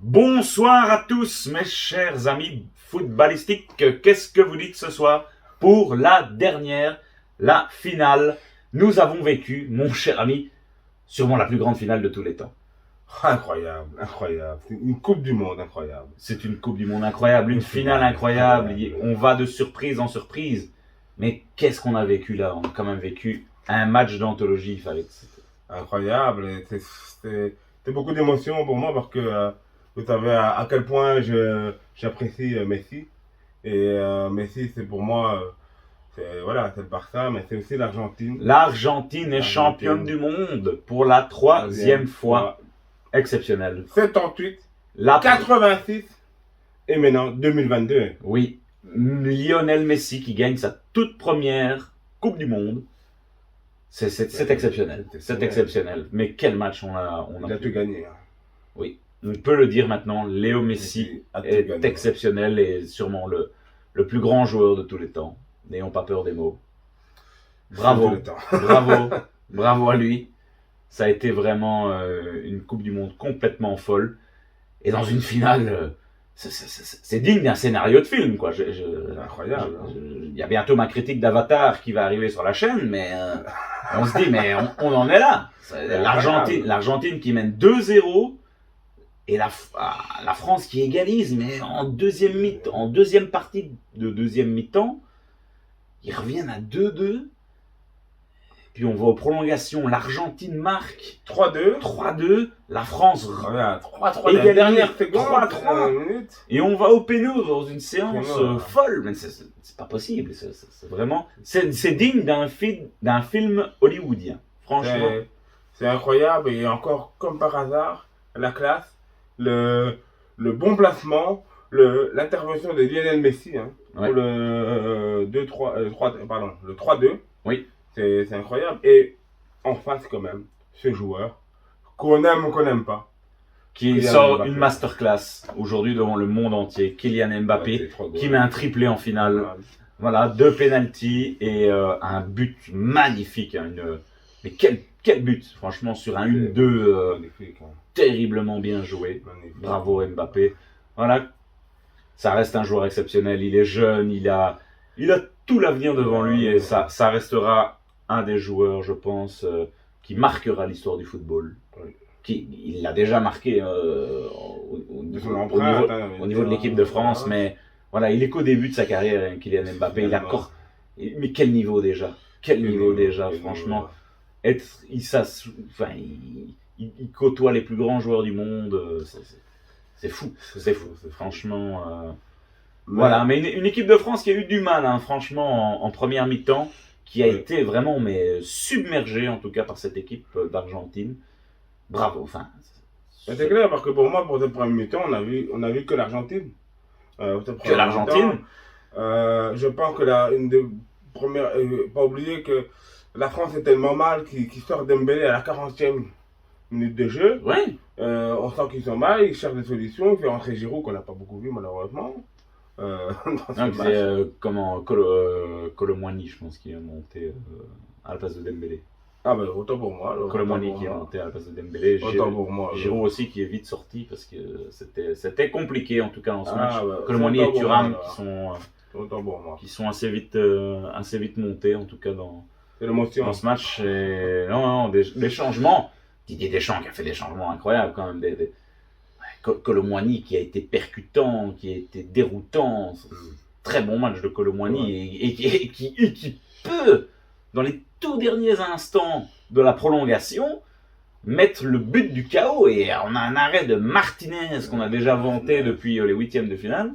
Bonsoir à tous mes chers amis footballistiques, qu'est-ce que vous dites ce soir pour la dernière, la finale? Nous avons vécu, mon cher ami, sûrement la plus grande finale de tous les temps. Incroyable, incroyable. C'est une Coupe du Monde incroyable. C'est une Coupe du Monde incroyable, une finale incroyable, on va de surprise en surprise. Mais qu'est-ce qu'on a vécu là? On a quand même vécu un match d'anthologie, il fallait que c'était Incroyable. C'est beaucoup d'émotions pour moi parce que vous savez à quel point j'apprécie Messi. Et Messi, c'est pour moi, c'est le Barça, mais c'est aussi l'Argentine. l'Argentine est championne du monde pour la troisième fois. Exceptionnel. 78, 86 et maintenant 2022. Oui, Lionel Messi qui gagne sa toute première Coupe du Monde. C'est exceptionnel. C'est exceptionnel. Mais quel match on a Il a tout gagné. Oui, on peut le dire maintenant. Léo Messi est exceptionnel et sûrement le plus grand joueur de tous les temps. N'ayons pas peur des mots. Bravo, bravo, bravo à lui. Ça a été vraiment une Coupe du Monde complètement folle. Et dans une finale, c'est digne d'un scénario de film, quoi. Incroyable. Il y a bientôt ma critique d'Avatar qui va arriver sur la chaîne, mais on se dit, mais on en est là. L'Argentine qui mène 2-0 et la France qui égalise, mais en deuxième partie de deuxième mi-temps, ils reviennent à 2-2. Puis on va aux prolongations, l'Argentine marque 3-2, la France 3-3, la dernière seconde, 3-3, et on va au péno dans une séance folle, mais c'est pas possible, c'est vraiment, c'est digne d'un film hollywoodien, franchement. C'est incroyable, et encore comme par hasard, la classe, le bon placement, l'intervention de Lionel Messi, pour le 3-2. Oui. C'est incroyable. Et en face, quand même, ce joueur, qu'on aime ou qu'on n'aime pas, qui sort une masterclass aujourd'hui devant le monde entier, Kylian Mbappé, qui met un triplé en finale. Voilà, 2 pénaltys et un but magnifique. Mais quel but, franchement, sur un 1-2, terriblement bien joué. Magnifique. Bravo Mbappé. Voilà, ça reste un joueur exceptionnel. Il est jeune, il a tout l'avenir devant lui et ça restera un des joueurs, je pense, qui marquera l'histoire du football. Il l'a déjà marqué au niveau de l'équipe de France, mais voilà, il est qu'au début de sa carrière, Kylian Mbappé. Mais quel niveau déjà? Franchement. Il côtoie les plus grands joueurs du monde. C'est fou. Franchement. Voilà, mais une équipe de France qui a eu du mal, franchement, en première mi-temps, qui a été vraiment submergée, en tout cas, par cette équipe d'Argentine. Bravo, c'est clair, parce que pour moi, pour cette première mi-temps, on a vu que l'Argentine. Que l'Argentine. Je pense que une des premières. Pas oublier que la France est tellement mal qu'ils sortent Dembélé à la 40e minute de jeu. Oui. On sent qu'ils sont mal, ils cherchent des solutions. Ils font rentrer Giroud, qu'on n'a pas beaucoup vu, malheureusement. C'est Kolo Muani, je pense, qui est monté à la place de Dembélé. Ah ben autant pour moi. Kolo Muani qui est monté à la place de Dembélé. Autant pour moi. Giroud aussi qui est vite sorti parce que c'était compliqué en tout cas dans ce match. Kolo Muani et Thuram qui sont assez vite montés en tout cas dans ce match. Et, non, des changements. Didier Deschamps qui a fait des changements incroyables quand même. Kolo Muani qui a été percutant, qui a été déroutant. Très bon match de Kolo Muani et qui peut, dans les tout derniers instants de la prolongation, mettre le but du chaos. Et on a un arrêt de Martinez qu'on a déjà vanté depuis les 8e de finale.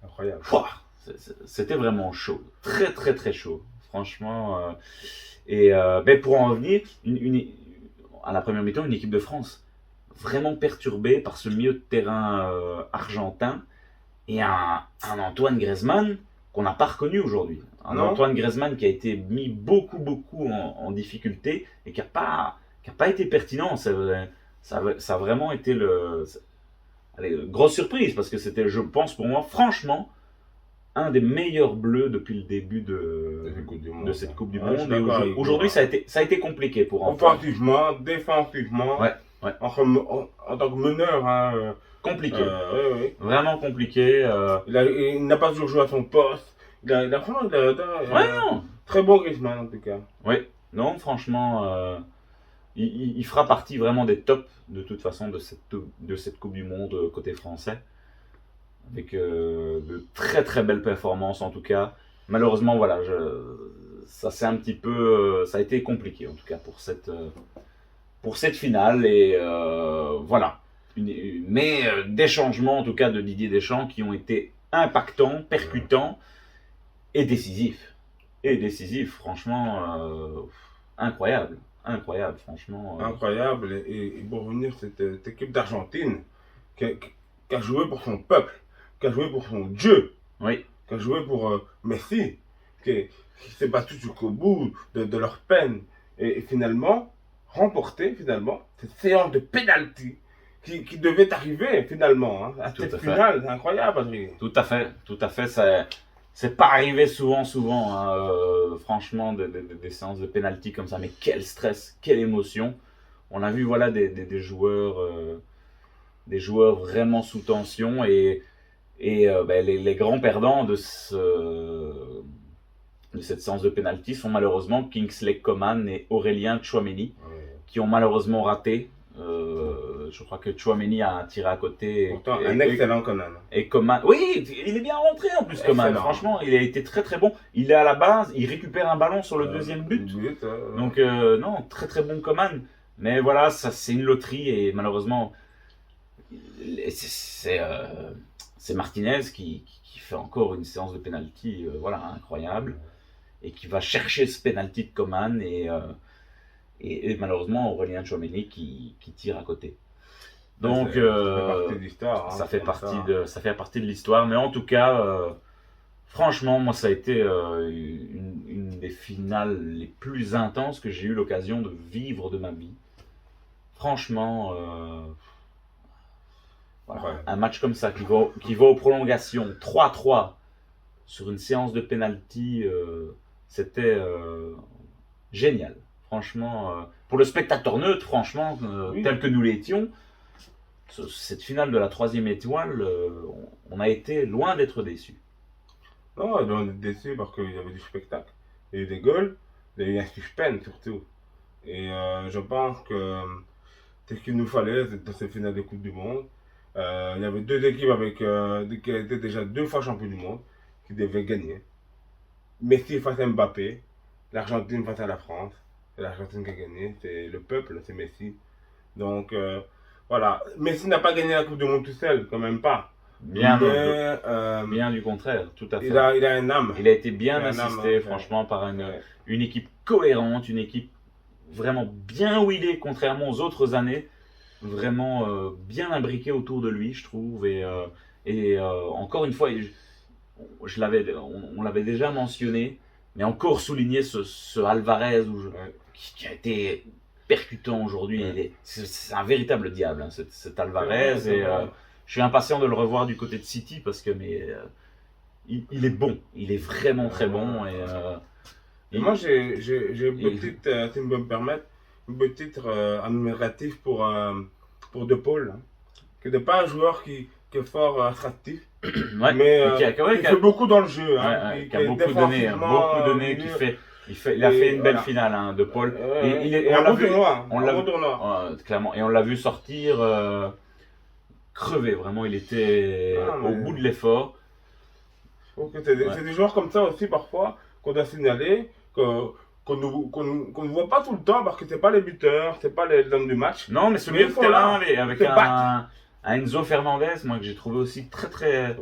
Incroyable. C'était vraiment chaud. Très, très, très chaud. Franchement. Pour en revenir, à la première mi-temps, une équipe de France vraiment perturbé par ce milieu de terrain argentin et un Antoine Griezmann qu'on n'a pas reconnu aujourd'hui. Antoine Griezmann qui a été mis beaucoup en difficulté et qui n'a pas été pertinent. Ça a vraiment été grosse surprise parce que c'était, je pense pour moi, franchement, un des meilleurs bleus depuis le début de cette Coupe du Monde. Et aujourd'hui, ça a été compliqué pour Antoine. Offensivement, défensivement. Ouais. En tant que meneur, compliqué. Oui. Vraiment compliqué. Il n'a pas toujours joué à son poste. Franchement, Non. très bon Griezmann en tout cas. Oui, non, franchement, il fera partie vraiment des tops de toute façon de cette Coupe du Monde côté français. Avec de très très belles performances en tout cas. Malheureusement, voilà, ça c'est un petit peu, ça a été compliqué en tout cas pour cette finale et voilà. Mais des changements en tout cas de Didier Deschamps qui ont été impactants, percutants et décisifs. Et décisifs, franchement, incroyable, franchement. Incroyable. Et pour revenir, cette équipe d'Argentine qui a joué pour son peuple, qui a joué pour son Dieu, Oui, qui a joué pour Messi, qui s'est battu jusqu'au bout de leur peine et finalement remporté cette séance de pénalty qui devait arriver finalement hein, à Tout cette à fait. finale. C'est incroyable, Adrien. tout à fait. C'est pas arrivé souvent, hein, franchement, des séances de penalty comme ça. Mais quel stress, quelle émotion. On a vu voilà des joueurs vraiment sous tension et les grands perdants de cette séance de penalty sont malheureusement Kingsley Coman et Aurélien Tchouaméni qui ont malheureusement raté. Je crois que Tchouaméni a tiré à côté. Pourtant, un excellent Conan. Et Coman, oui, il est bien rentré en plus, Coman. Franchement, il a été très très bon. Il est à la base, il récupère un ballon sur le deuxième but. Donc, non, très très bon Coman. Mais voilà, ça c'est une loterie et malheureusement, c'est Martinez qui fait encore une séance de penalty voilà, incroyable et qui va chercher ce penalty de Coman et malheureusement Aurélien Tchouaméni qui tire à côté. Donc ça fait partie de l'histoire, mais en tout cas franchement moi ça a été une des finales les plus intenses que j'ai eu l'occasion de vivre de ma vie. Franchement voilà, un match comme ça qui va aux prolongations 3-3 sur une séance de penalty, c'était génial. Franchement, pour le spectateur neutre, franchement, Oui. tel que nous l'étions, cette finale de la 3e étoile, on a été loin d'être déçus. Non, on est déçus parce qu'il y avait du spectacle. Il y a eu des goals, il y a eu un suspense surtout. Et je pense que c'est ce qu'il nous fallait dans cette finale de Coupe du Monde. Il y avait deux équipes qui étaient déjà 2 fois champions du monde, qui devaient gagner. Messi face à Mbappé, l'Argentine face à la France. C'est l'Argentine qui a gagné, c'est le peuple, c'est Messi. Donc voilà, Messi n'a pas gagné la Coupe du Monde tout seul, quand même pas. Bien du contraire, tout à fait. Il a un âme. Il a été bien assisté, franchement, par une équipe cohérente, une équipe vraiment bien huilée, contrairement aux autres années. Vraiment bien imbriquée autour de lui, je trouve. Et encore une fois, on l'avait déjà mentionné, mais encore souligner ce Alvarez qui a été percutant aujourd'hui. C'est un véritable diable, hein, cet Alvarez. Je suis impatient de le revoir du côté de City parce que il est bon, il est vraiment très bon. Et moi, j'ai une petite, si tu me permettre, une petite admiratif pour De Paul, hein, qui n'est pas un joueur qui est fort attractif, mais qui fait beaucoup dans le jeu, hein, qui a beaucoup donné, il a fait une belle finale, hein, De Paul. On l'a vu, clairement, et on l'a vu sortir crevé, vraiment, il était au bout de l'effort. C'est des joueurs comme ça aussi parfois qu'on doit signaler, qu'on ne voit pas tout le temps parce que c'est pas les buteurs, c'est pas les hommes du match. Non, mais ce milieu de terrain avec un Enzo Fernandez, moi que j'ai trouvé aussi très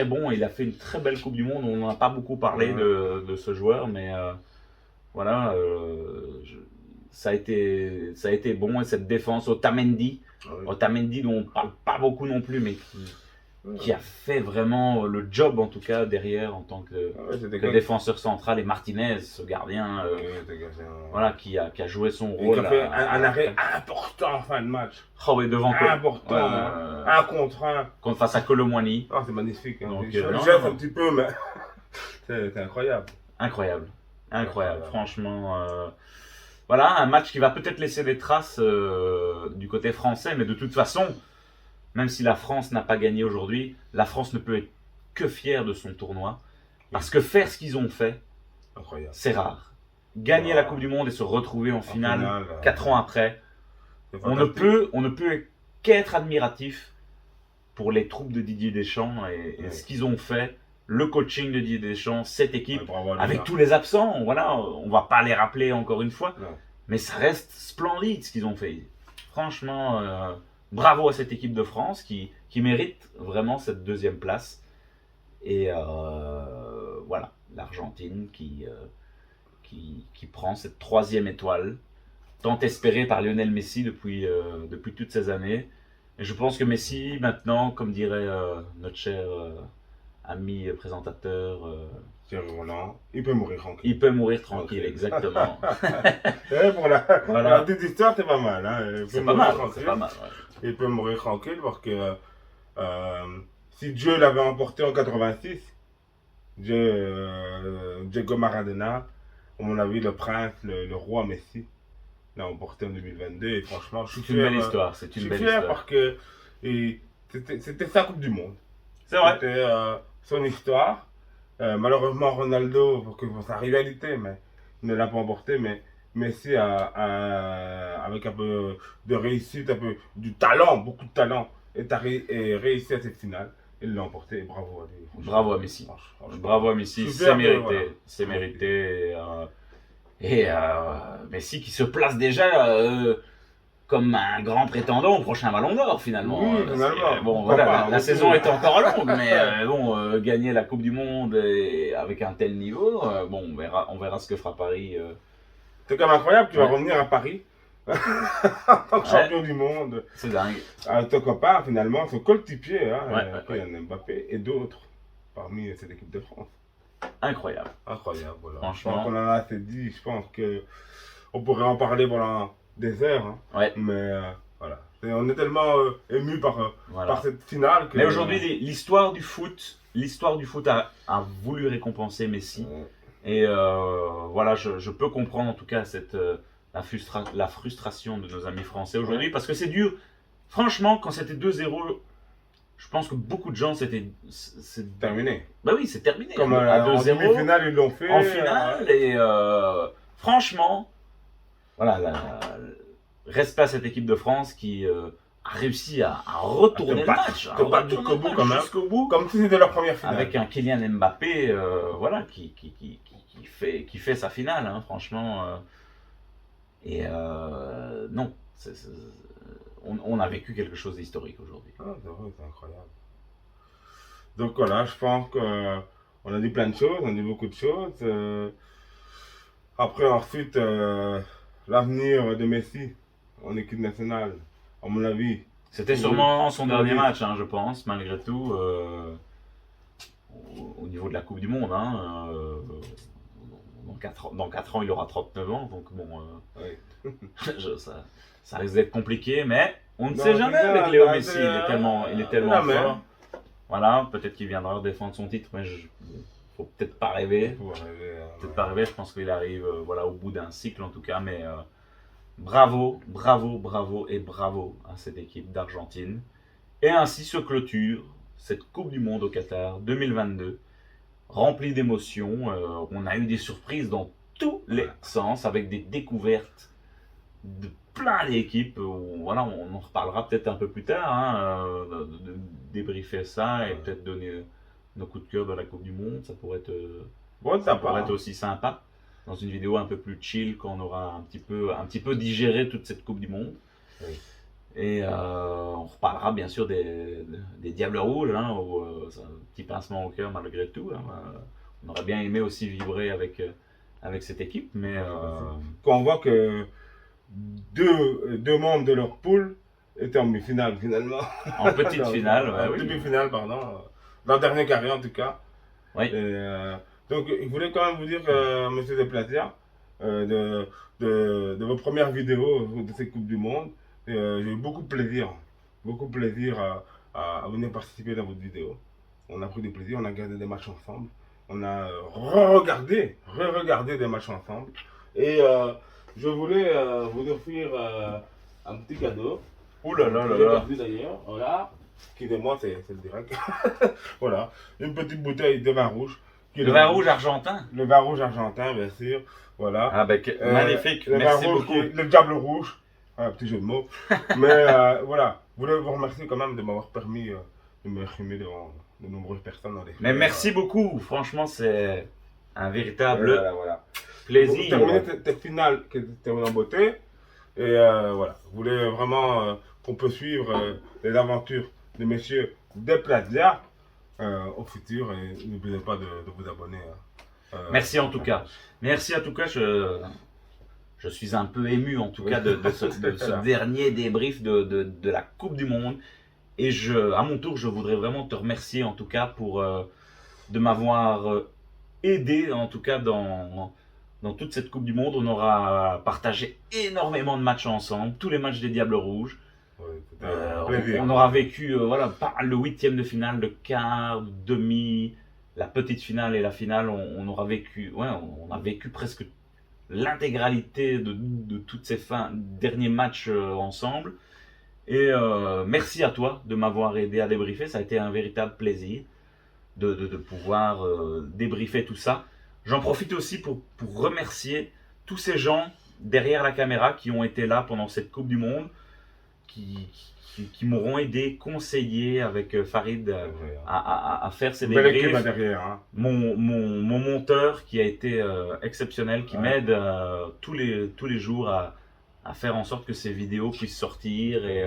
bon. Il a fait une très belle Coupe du Monde. On n'en a pas beaucoup parlé de ce joueur, mais voilà, ça a été bon. Et cette défense, Otamendi dont on parle pas beaucoup non plus, mais qui a fait vraiment le job en tout cas derrière en tant que défenseur central, et Martinez, ce gardien, voilà, qui a joué son rôle. Il a fait un arrêt important en fin de match. Devant important, un contre un. Face à Colomwani. C'est magnifique. Hein. Donc, je jette un petit peu, mais c'est incroyable. Incroyable. Franchement, voilà, un match qui va peut-être laisser des traces du côté français, mais de toute façon, même si la France n'a pas gagné aujourd'hui, la France ne peut être que fière de son tournoi. Parce que faire ce qu'ils ont fait, c'est rare. Gagner la Coupe du Monde et se retrouver en finale 4 ans après, on ne peut qu'être admiratif pour les troupes de Didier Deschamps et ce qu'ils ont fait, le coaching de Didier Deschamps, cette équipe, avec tous les absents, voilà, on va pas les rappeler encore une fois, mais ça reste splendide ce qu'ils ont fait. Franchement, bravo à cette équipe de France qui mérite vraiment cette deuxième place. Et voilà, l'Argentine qui prend cette troisième étoile, tant espérée par Lionel Messi depuis toutes ces années. Et je pense que Messi, maintenant, comme dirait notre cher ami présentateur, Roland, il peut mourir tranquille. Il peut mourir tranquille, exactement. Pour la petite histoire, c'est pas mal. Hein. C'est pas mal, c'est pas mal. Ouais. Il peut mourir tranquille parce que si Dieu l'avait emporté en 86, Diego Maradona, à mon avis, le prince, le roi Messi, l'a emporté en 2022. Et franchement, je suis fier. C'est une belle histoire. C'est une belle histoire. Je suis fier parce que c'était sa Coupe du Monde. C'est vrai. C'était son histoire. Malheureusement, Ronaldo, pour sa rivalité, mais il ne l'a pas emporté. Mais Messi avec un peu de réussite, un peu du talent, beaucoup de talent, et réussi à cette finale. Il l'a emporté et bravo à lui. Bravo à Messi. Bravo à Messi, c'est mérité. Voilà. C'est mérité. Et Messi qui se place déjà comme un grand prétendant au prochain Ballon d'Or finalement. Oui, finalement. Bon, voilà, la saison est encore longue, mais bon, gagner la Coupe du Monde avec un tel niveau, bon, on verra ce que fera Paris. C'est quand même incroyable, tu vas revenir à Paris en tant que champion du monde. C'est dingue. Ton copain, finalement, son coéquipier, Kylian Mbappé et d'autres parmi cette équipe de France. Incroyable. Incroyable, voilà. Franchement. Je pense qu'on en a assez dit, je pense qu'on pourrait en parler pendant des heures. Hein. Ouais. Mais voilà. On est tellement ému par cette finale. Mais aujourd'hui, l'histoire du foot a voulu récompenser Messi. Et voilà, je peux comprendre en tout cas la frustration de nos amis français aujourd'hui, parce que c'est dur. Franchement, quand c'était 2-0, je pense que beaucoup de gens, c'est terminé. Bah oui, c'est terminé. Comme à 2-0. En demi-finale, ils l'ont fait. En finale, et franchement, voilà, respect à cette équipe de France qui a réussi à retourner le match. À battre jusqu'au bout, comme si c'était leur première finale. Avec un Kylian Mbappé, voilà, qui fait sa finale, hein, franchement. Et non, on a vécu quelque chose d'historique aujourd'hui. Ah, c'est incroyable. Donc voilà, je pense qu'on a dit plein de choses, on a dit beaucoup de choses. Après, ensuite, l'avenir de Messi en équipe nationale, à mon avis. C'était sûrement son dernier match, hein, je pense, malgré tout, au niveau de la Coupe du Monde. Hein, dans 4 ans, il aura 39 ans, donc bon, ça risque d'être compliqué, mais on ne sait jamais avec Léo Messi, il est tellement fort. Voilà, peut-être qu'il viendra défendre son titre, mais faut peut-être pas rêver. Je pense qu'il arrive voilà, au bout d'un cycle en tout cas, mais bravo à cette équipe d'Argentine. Et ainsi se clôture cette Coupe du Monde au Qatar 2022. Rempli d'émotions, on a eu des surprises dans tous les sens, avec des découvertes de plein d'équipes. Voilà, on en reparlera peut-être un peu plus tard, hein, de débriefer ça et peut-être donner nos coups de cœur de la Coupe du Monde. Ça pourrait être aussi sympa dans une vidéo un peu plus chill quand on aura un petit peu digéré toute cette Coupe du Monde. Oui. Et on reparlera bien sûr des Diables Rouges, hein, c'est un petit pincement au cœur malgré tout. Hein. On aurait bien aimé aussi vibrer avec cette équipe, mais quand on voit que deux membres de leur poule étaient en demi-finale finalement. En petite finale, en demi-finale, pardon. Dans le dernier carré en tout cas. Oui. Donc je voulais quand même vous dire, monsieur Deplasia, de vos premières vidéos de cette Coupe du Monde, j'ai eu beaucoup de plaisir à venir participer dans votre vidéo. On a pris du plaisir, on a regardé des matchs ensemble, on a re-regardé des matchs ensemble. Et je voulais vous offrir un petit cadeau. Ouh là là là là. D'ailleurs, voilà. Excusez-moi, c'est le direct. Voilà, une petite bouteille de vin rouge. Le vin rouge argentin. Le vin rouge argentin, bien sûr. Voilà. Ah ben, magnifique, le merci vin rouge beaucoup. le diable rouge. Un petit jeu de mots. Mais voilà, je voulais vous remercier quand même de m'avoir permis de m'exprimer devant de nombreuses personnes dans les Mais merci beaucoup, franchement, c'est un véritable voilà. plaisir. Terminer cette finale qui est terminée en beauté. Et voilà, je voulais vraiment qu'on peut suivre les aventures de messieurs de Plaza au futur. Et n'oubliez pas de vous abonner. Merci en tout cas. Merci en tout cas, je suis un peu ému en tout cas de ce dernier débrief de la Coupe du Monde. Et à mon tour, je voudrais vraiment te remercier en tout cas pour de m'avoir aidé en tout cas dans toute cette Coupe du Monde. On aura partagé énormément de matchs ensemble, tous les matchs des Diables Rouges. Ouais, on aura vécu voilà, pas mal le 8e de finale, le quart, le demi, la petite finale et la finale. On aura vécu, ouais, on a vécu presque l'intégralité de toutes ces derniers matchs ensemble. Et merci à toi de m'avoir aidé à débriefer, ça a été un véritable plaisir de pouvoir débriefer tout ça. J'en profite aussi pour remercier tous ces gens derrière la caméra qui ont été là pendant cette Coupe du Monde, qui m'auront aidé, conseillé avec Farid à faire ces débriefs. Derrière, hein. Mon monteur qui a été exceptionnel, qui m'aide tous les jours à faire en sorte que ces vidéos puissent sortir. Et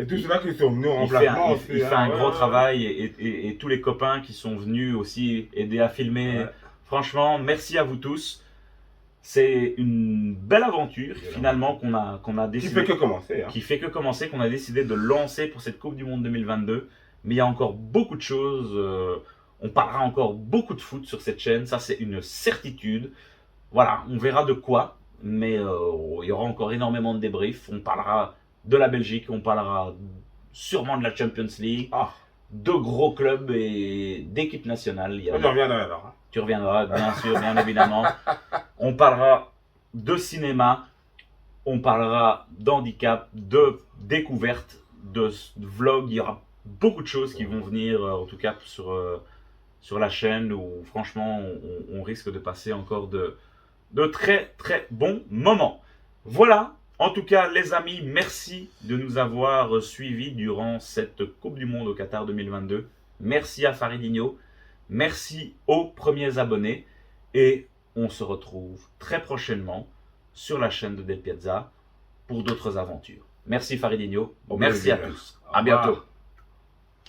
tous ceux-là qui sont venus en remplacement aussi. Il fait un gros travail et tous les copains qui sont venus aussi aider à filmer. Ouais. Franchement, merci à vous tous. C'est une belle aventure finalement qu'on a décidé. Qui fait que commencer. Hein. Qui fait que commencer, qu'on a décidé de lancer pour cette Coupe du Monde 2022. Mais il y a encore beaucoup de choses. On parlera encore beaucoup de foot sur cette chaîne. Ça, c'est une certitude. Voilà, on verra de quoi. Mais il y aura encore énormément de débriefs. On parlera de la Belgique, on parlera sûrement de la Champions League, de gros clubs et d'équipes nationales. Je reviendrai alors. Hein. Tu reviendras, bien sûr, bien évidemment. On parlera de cinéma, on parlera d'handicap, de découverte, de vlog. Il y aura beaucoup de choses qui vont venir, en tout cas sur la chaîne, où franchement, on risque de passer encore de très très bons moments. Voilà, en tout cas les amis, merci de nous avoir suivis durant cette Coupe du Monde au Qatar 2022. Merci à Faridinho, merci aux premiers abonnés et on se retrouve très prochainement sur la chaîne de Del Piazza pour d'autres aventures. Merci Faridinho, merci à tous, à bientôt.